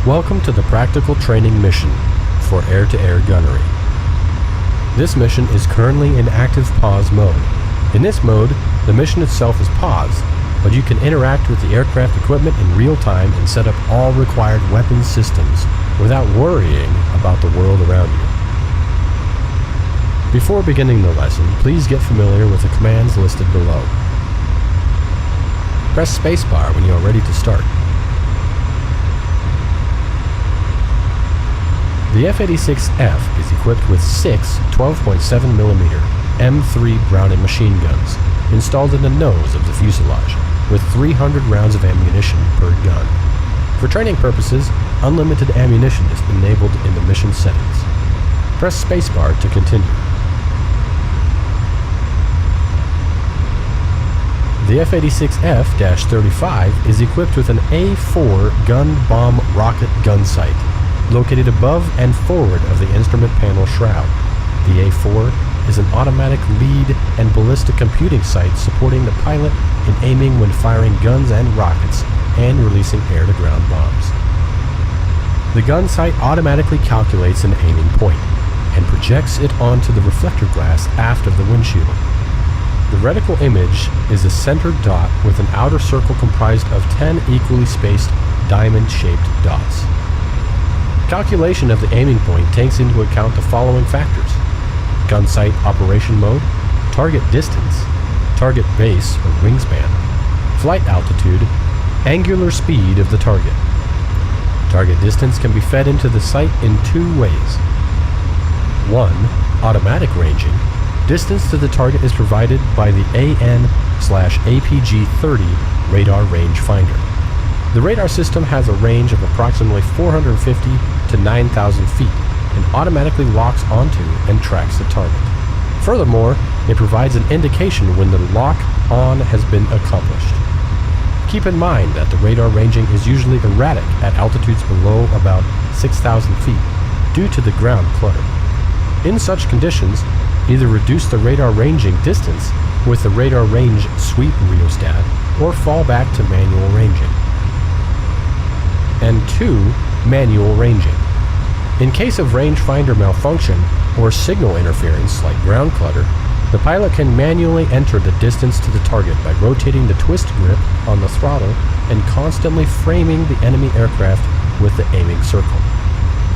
Welcome to the practical training mission for air-to-air gunnery. This mission is currently in active pause mode. In this mode, the mission itself is paused, but you can interact with the aircraft equipment in real time and set up all required weapons systems without worrying about the world around you. Before beginning the lesson, please get familiar with the commands listed below. Press spacebar when you are ready to start. The F-86F is equipped with 6 12.7mm M3 Browning machine guns installed in the nose of the fuselage, with 300 rounds of ammunition per gun. For training purposes, unlimited ammunition is enabled in the mission settings. Press spacebar to continue. The F-86F-35 is equipped with an A4 gun bomb rocket gun sight, located above and forward of the instrument panel shroud. The A4 is an automatic lead and ballistic computing sight supporting the pilot in aiming when firing guns and rockets and releasing air-to-ground bombs. The gun sight automatically calculates an aiming point and projects it onto the reflector glass aft of the windshield. The reticle image is a centered dot with an outer circle comprised of 10 equally spaced diamond-shaped dots. Calculation of the aiming point takes into account the following factors: gun sight operation mode, target distance, target base or wingspan, flight altitude, angular speed of the target. Target distance can be fed into the sight in two ways. 1. Automatic ranging. Distance to the target is provided by the AN/APG-30 radar rangefinder. The radar system has a range of approximately 450 to 9,000 feet and automatically locks onto and tracks the target. Furthermore, it provides an indication when the lock-on has been accomplished. Keep in mind that the radar ranging is usually erratic at altitudes below about 6,000 feet due to the ground clutter. In such conditions, either reduce the radar ranging distance with the radar range sweep rheostat or fall back to manual ranging. And 2. Manual ranging. In case of rangefinder malfunction or signal interference like ground clutter, the pilot can manually enter the distance to the target by rotating the twist grip on the throttle and constantly framing the enemy aircraft with the aiming circle.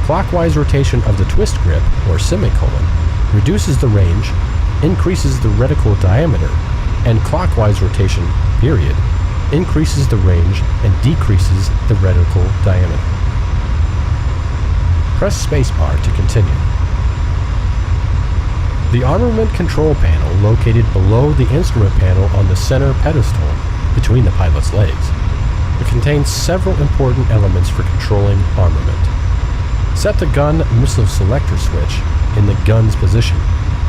Clockwise rotation of the twist grip, or semicolon, reduces the range, increases the reticle diameter, and clockwise rotation, period, increases the range and decreases the reticle diameter. Press spacebar to continue. The armament control panel located below the instrument panel on the center pedestal between the pilot's legs. It contains several important elements for controlling armament. Set the gun missile selector switch in the gun's position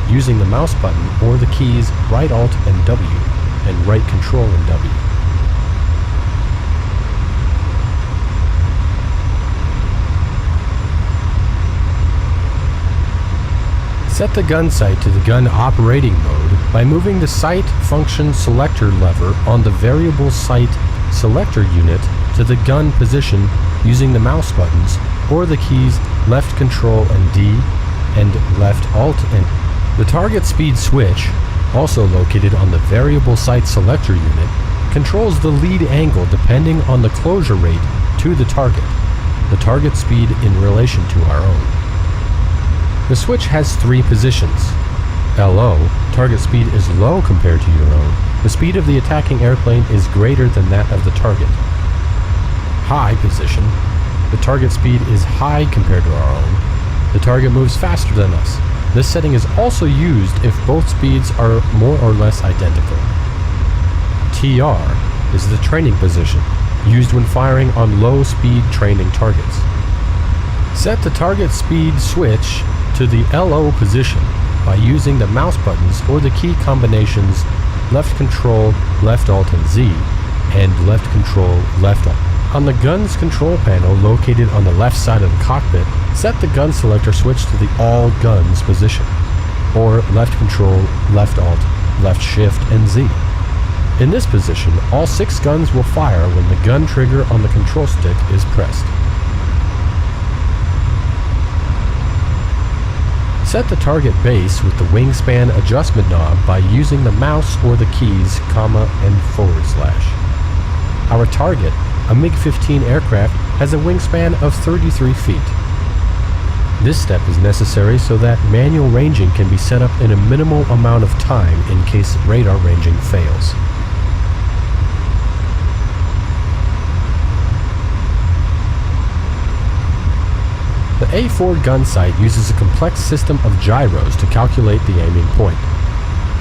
using the mouse button or the keys right Alt and W and right Control and W. Set the gun sight to the gun operating mode by moving the sight function selector lever on the variable sight selector unit to the gun position using the mouse buttons or the keys left Control and D and left Alt and the target speed switch, also located on the variable sight selector unit, controls the lead angle depending on the closure rate to the target speed in relation to our own. The switch has 3 positions. LO, target speed is low compared to your own. The speed of the attacking airplane is greater than that of the target. High position, the target speed is high compared to our own. The target moves faster than us. This setting is also used if both speeds are more or less identical. TR is the training position, used when firing on low-speed training targets. Set the target speed switch to the LO position by using the mouse buttons or the key combinations left Control, left Alt and Z, and left Control, left Alt. On the gun's control panel located on the left side of the cockpit, set the gun selector switch to the All Guns position, or left Control, left Alt, left Shift, and Z. In this position, all 6 guns will fire when the gun trigger on the control stick is pressed. Set the target base with the wingspan adjustment knob by using the mouse or the keys, comma, and /. Our target, a MiG-15 aircraft, has a wingspan of 33 feet. This step is necessary so that manual ranging can be set up in a minimal amount of time in case radar ranging fails. The A4 gun sight uses a complex system of gyros to calculate the aiming point.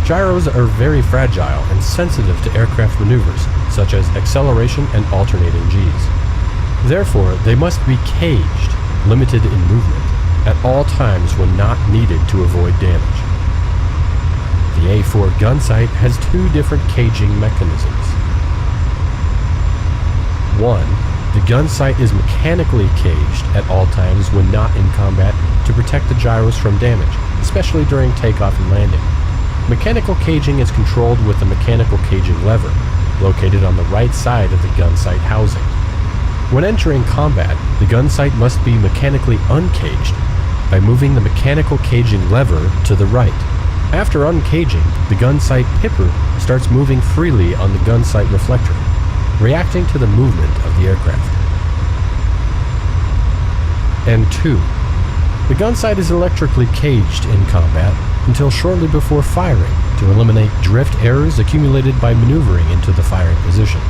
Gyros are very fragile and sensitive to aircraft maneuvers, such as acceleration and alternating Gs. Therefore, they must be caged, limited in movement, at all times when not needed to avoid damage. The A4 gun sight has two different caging mechanisms. 1. The gun sight is mechanically caged at all times when not in combat to protect the gyros from damage, especially during takeoff and landing. Mechanical caging is controlled with the mechanical caging lever, located on the right side of the gun sight housing. When entering combat, the gun sight must be mechanically uncaged by moving the mechanical caging lever to the right. After uncaging, the gun sight pipper starts moving freely on the gun sight reflector, reacting to the movement of the aircraft. And 2. The gun sight is electrically caged in combat until shortly before firing to eliminate drift errors accumulated by maneuvering into the firing position.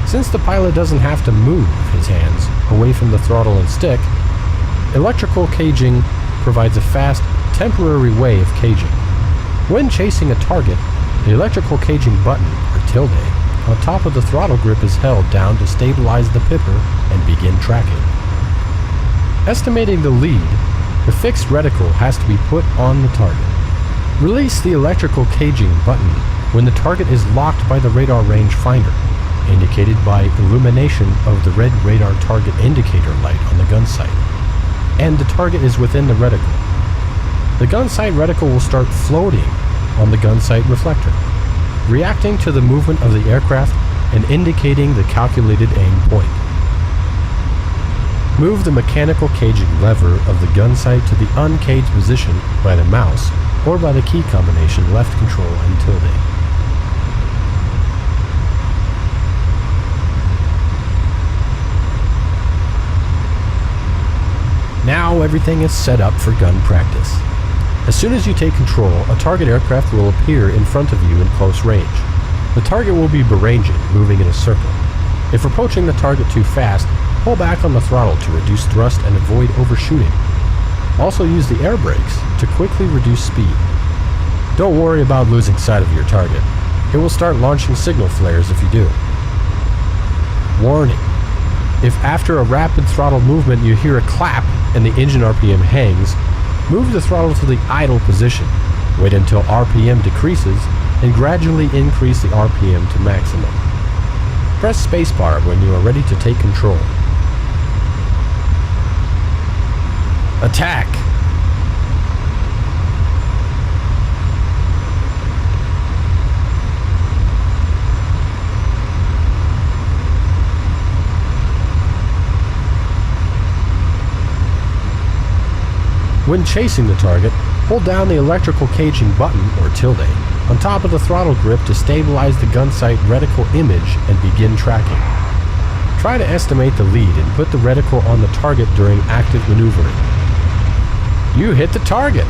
Since the pilot doesn't have to move his hands away from the throttle and stick, electrical caging provides a fast, temporary way of caging. When chasing a target, the electrical caging button, or tilde, on top of the throttle grip is held down to stabilize the pipper and begin tracking. Estimating the lead, the fixed reticle has to be put on the target. Release the electrical caging button when the target is locked by the radar range finder, indicated by illumination of the red radar target indicator light on the gun sight, and the target is within the reticle. The gun sight reticle will start floating on the gun sight reflector, reacting to the movement of the aircraft and indicating the calculated aim point. Move the mechanical caging lever of the gun sight to the uncaged position by the mouse or by the key combination left control and tilde. Now everything is set up for gun practice. As soon as you take control, a target aircraft will appear in front of you in close range. The target will be barranging, moving in a circle. If approaching the target too fast, pull back on the throttle to reduce thrust and avoid overshooting. Also use the air brakes to quickly reduce speed. Don't worry about losing sight of your target. It will start launching signal flares if you do. Warning: if after a rapid throttle movement you hear a clap and the engine RPM hangs, move the throttle to the idle position. Wait until RPM decreases and gradually increase the RPM to maximum. Press spacebar when you are ready to take control. Attack! When chasing the target, hold down the electrical caging button, or tilde, on top of the throttle grip to stabilize the gun sight reticle image and begin tracking. Try to estimate the lead and put the reticle on the target during active maneuvering. You hit the target!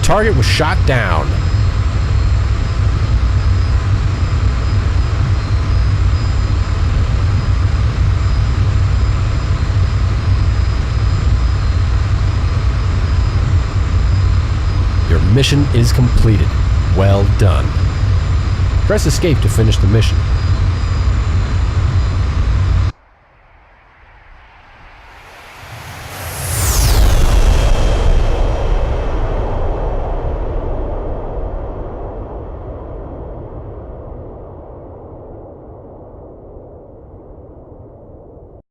target was shot down. Your mission is completed. Well done. Press escape to finish the mission.